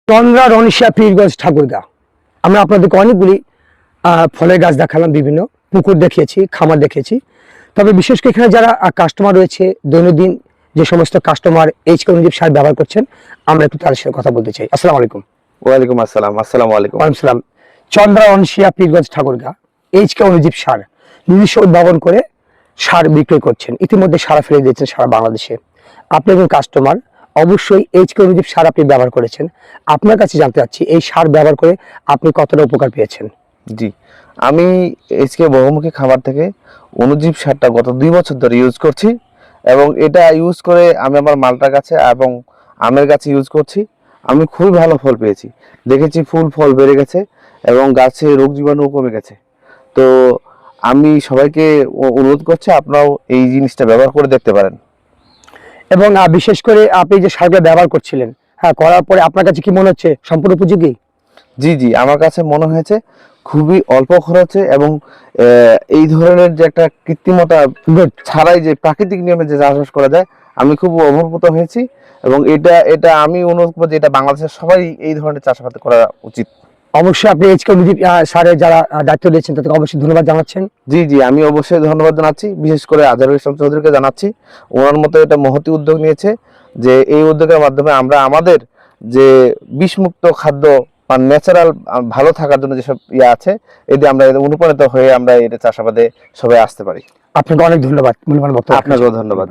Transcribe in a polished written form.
চন্দ্রা রনিশা পীরগঞ্জ ঠাকুরগাঁ। আমরা আপনাদেরকে অনেকগুলি ফলের গাছ দেখালাম, বিভিন্ন পুকুর দেখিয়েছি, খামার দেখেছি। তবে বিশেষ করে এখানে যারা কাস্টমার রয়েছে, দৈনন্দিন যে সমস্ত কাস্টমার এইচকে অনুজীব সার ব্যবহার করছেন, আমরা একটু তাদের সাথে কথা বলতে চাই। আসসালামু আলাইকুম। ওয়ালাইকুম আসসালাম। আসসালামু আলাইকুম। ওয়ালাইকুম সালাম। চন্দ্রা রনিশা পীরগঞ্জ ঠাকুরগাঁ এইচকে অনুজীব সার নিজস্ব উদ্ভাবন করে সার বিক্রয় করছেন, ইতিমধ্যে সারা ফেলে দিয়েছেন সারা বাংলাদেশে। আপনি একজন কাস্টমার, অবশ্যই এইচকে অনুজীব সার আপনি ব্যবহার করেছেন। আপনার কাছে জানতে চাচ্ছি এই সার ব্যবহার করে আপনি কতটা উপকার পেয়েছেন? জি, আমি এইচকে বহুমুখী খাবার থেকে অনুজীব সারটা গত 2 বছর ধরে ইউজ করছি এবং এটা ইউজ করে আমি আমার মালটার গাছে এবং আমের গাছে ইউজ করছি। আমি খুবই ভালো ফল পেয়েছি, দেখেছি ফুল ফল বেড়ে গেছে এবং গাছে রোগ জীবাণু কমে গেছে। তো আমি সবাইকে অনুরোধ করছি আপনারাও এই জিনিসটা ব্যবহার করে দেখতে পারেন। এবং বিশেষ করে আপনি যে সারগুলো ব্যবহার করছিলেন, হ্যাঁ, করার পরে আপনার কাছে কি মনে হচ্ছে সম্পূর্ণ উপযোগী? জি জি, আমার কাছে মনে হয়েছে খুবই অল্প খরচে এবং এই ধরনের যে একটা কৃত্রিমতা ছাড়াই যে প্রাকৃতিক নিয়মে যে চাষবাস করা যায়, আমি খুব অভিভূত হয়েছি এবং এটা আমি অনুরোধ করবো যে এটা বাংলাদেশের সবাই এই ধরনের চাষাবাদ করা উচিত। অবশ্যই আপনি এইচকে অনুজীব সারের যারা দায়িত্ব দিয়েছেন তাদেরকে অবশ্যই ধন্যবাদ জানাচ্ছেন। জি জি, আমি অবশ্যই ধন্যবাদ জানাচ্ছি, বিশেষ করে আজহারুল ইসলাম চৌধুরীকে জানাচ্ছি। ওনার মতো এটা মহতি উদ্যোগ নিয়েছে যে এই উদ্যোগের মাধ্যমে আমরা আমাদের যে বিষমুক্ত খাদ্য বা ন্যাচারাল ভালো থাকার জন্য যেসব আছে, এতে আমরা অনুপ্রাণিত হয়ে আমরা এটা চাষাবাদে সবাই আসতে পারি। আপনাকে অনেক ধন্যবাদ। মূল্যবান বক্তব্য। আপনাকেও ধন্যবাদ।